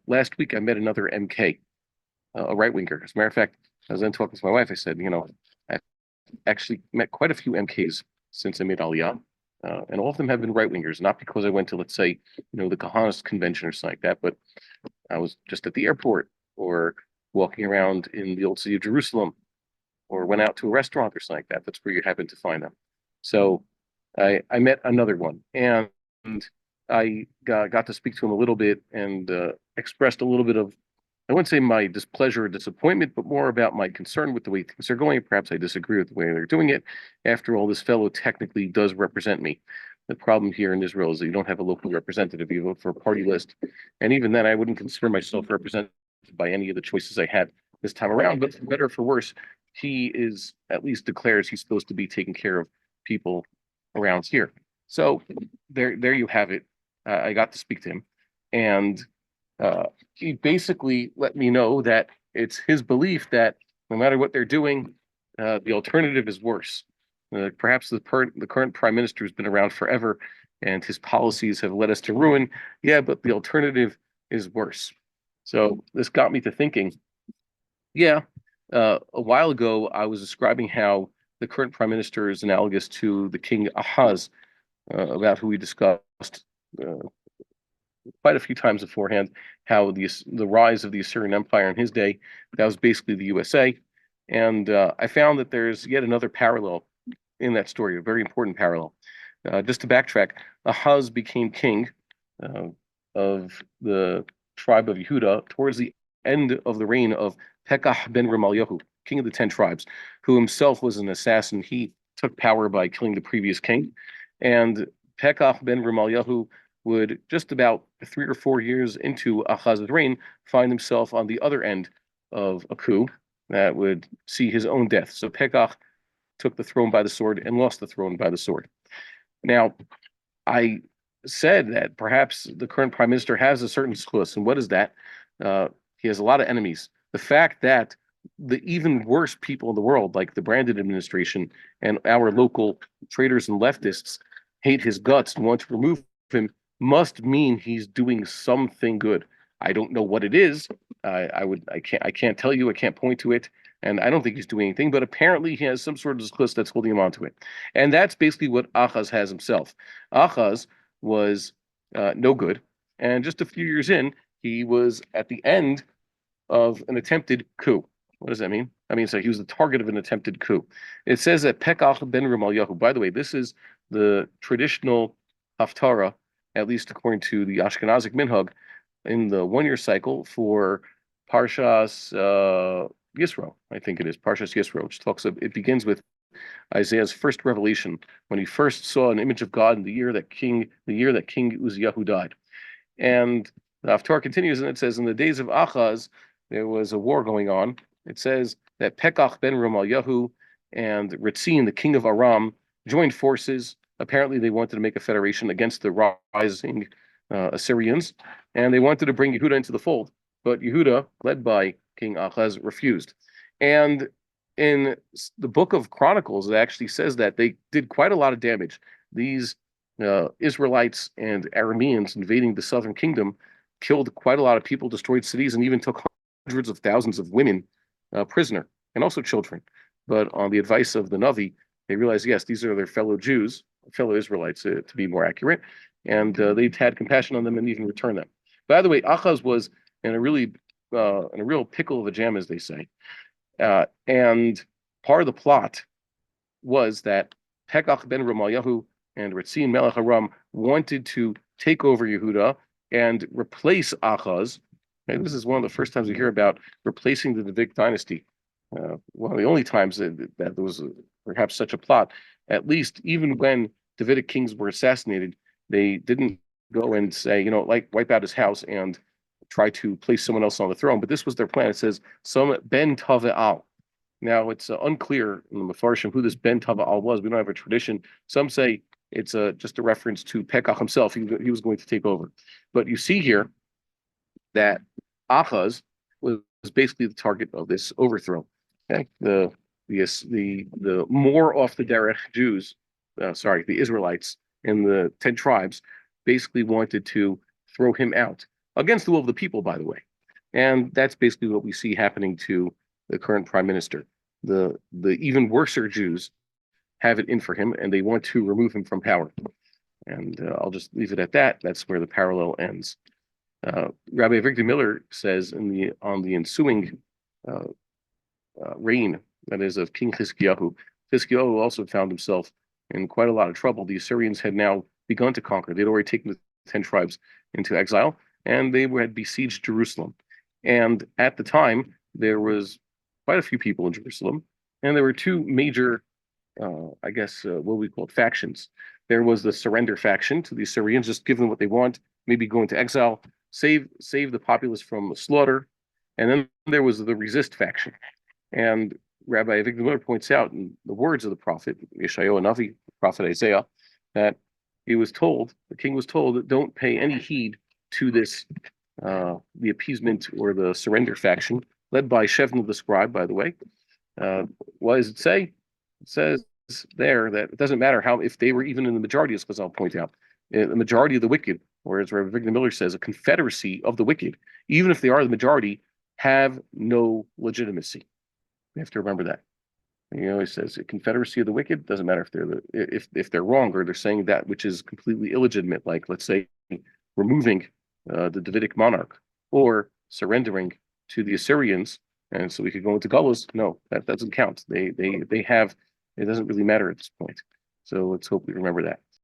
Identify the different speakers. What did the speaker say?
Speaker 1: last week I met another MK, a right winger. As a matter of fact, I was then talking to my wife. I said, I've actually met quite a few MKs since I made Aliyah, and all of them have been right wingers. Not because I went to, let's say, the Kahanas convention or something like that, but I was just at the airport or walking around in the old city of Jerusalem or went out to a restaurant or something like that. That's where you happen to find them. So I met another one, and I got to speak to him a little bit and expressed a little bit of, I wouldn't say my displeasure or disappointment, but more about my concern with the way things are going. Perhaps I disagree with the way they're doing it. After all, this fellow technically does represent me. The problem here in Israel is that you don't have a local representative. You vote for a party list. And even then, I wouldn't consider myself represented by any of the choices I had this time around. But for better or for worse, he is at least declares he's supposed to be taking care of people around here. So there you have it. I got to speak to him, and he basically let me know that it's his belief that no matter what they're doing, the alternative is worse. Perhaps the current prime minister has been around forever, and his policies have led us to ruin. Yeah, but the alternative is worse. So this got me to thinking. Yeah, a while ago I was describing how the current prime minister is analogous to the king Achaz, about who we discussed uh, quite a few times beforehand, how the rise of the Assyrian Empire in his day, that was basically the USA. And I found that there's yet another parallel in that story, a very important parallel. Just to backtrack, Ahaz became king uh, of the tribe of Yehuda towards the end of the reign of Pekah ben Remaliahu, king of the 10 tribes, who himself was an assassin. He took power by killing the previous king. And Pekah ben Remaliahu would, just about 3 or 4 years into Achaz's reign, find himself on the other end of a coup that would see his own death. So Pekah took the throne by the sword and lost the throne by the sword. Now, I said that perhaps the current prime minister has a certain zchus, and what is that? He has a lot of enemies. The fact that the even worse people in the world, like the Brandon administration and our local traitors and leftists, hate his guts and want to remove him, must mean he's doing something good. I don't know what it is. I can't tell you. I can't point to it, and I don't think he's doing anything. But apparently, he has some sort of zchus that's holding him onto it, and that's basically what Achaz has himself. Achaz was no good, and just a few years in, he was at the end of an attempted coup. What does that mean? I mean, so he was the target of an attempted coup. It says that Pekah ben Remaliahu. By the way, this is the traditional haftarah, at least according to the Ashkenazic minhag, in the 1 year cycle for Parshas Yisro. I think it is Parshas Yisro, which talks of, it begins with Isaiah's first revelation when he first saw an image of God in the year that King Uzziyahu died. And the haftarah continues, and it says, in the days of Achaz, there was a war going on. It says that Pekah ben Remaliahu and Ritzin, the king of Aram, joined forces. Apparently, they wanted to make a federation against the rising Assyrians, and they wanted to bring Yehuda into the fold. But Yehuda, led by King Achaz, refused. And in the book of Chronicles, it actually says that they did quite a lot of damage. These Israelites and Arameans invading the southern kingdom killed quite a lot of people, destroyed cities, and even took hundreds of thousands of women prisoner, and also children. But on the advice of the Navi, they realized, yes, these are their fellow Jews, fellow Israelites, to be more accurate, and they had compassion on them and even returned them. By the way, Achaz was in a real pickle of a jam, as they say. And part of the plot was that Pekah ben Remaliahu and Ritzin Melech Aram wanted to take over Yehuda and replace Achaz. And this is one of the first times we hear about replacing the Davidic dynasty. One of the only times that there was perhaps such a plot. At least even when Davidic kings were assassinated, they didn't go and say, like wipe out his house and try to place someone else on the throne. But this was their plan. It says, some Ben Tave'al. Now, it's unclear in the Mefarshim who this Ben Tave'al was. We don't have a tradition. Some say it's just a reference to Pekah himself. He was going to take over. But you see here that Achaz was basically the target of this overthrow. Okay, the more off the derech Jews, the Israelites in the 10 tribes, basically wanted to throw him out. against the will of the people, by the way. And that's basically what we see happening to the current prime minister. The even worser Jews have it in for him, and they want to remove him from power. And I'll just leave it at that. That's where the parallel ends. Rabbi Victor Miller says on the ensuing uh, reign, that is of King Chizkiyahu, Chizkiyahu also found himself in quite a lot of trouble. The Assyrians had now begun to conquer. They'd already taken the 10 tribes into exile, and they had besieged Jerusalem. And at the time, there was quite a few people in Jerusalem, and there were two major, what we call factions. There was the surrender faction to the Assyrians, just give them what they want, maybe go into exile, save the populace from slaughter. And then there was the resist faction. And Rabbi Avigdor Miller points out in the words of the prophet Yeshayahu Navi, prophet Isaiah, that the king was told that don't pay any heed to this, the appeasement or the surrender faction, led by Shevna the scribe, by the way. What does it say? It says there that it doesn't matter if they were even in the majority, as I'll point out, the majority of the wicked, or as Rabbi Avigdor Miller says, a confederacy of the wicked, even if they are the majority, have no legitimacy. We have to remember that. He says a confederacy of the wicked, doesn't matter if they're wrong or they're saying that which is completely illegitimate, like let's say removing the Davidic monarch or surrendering to the Assyrians, and so we could go into Gullus. No, that doesn't count. They have, it doesn't really matter at this point. So let's hope we remember that.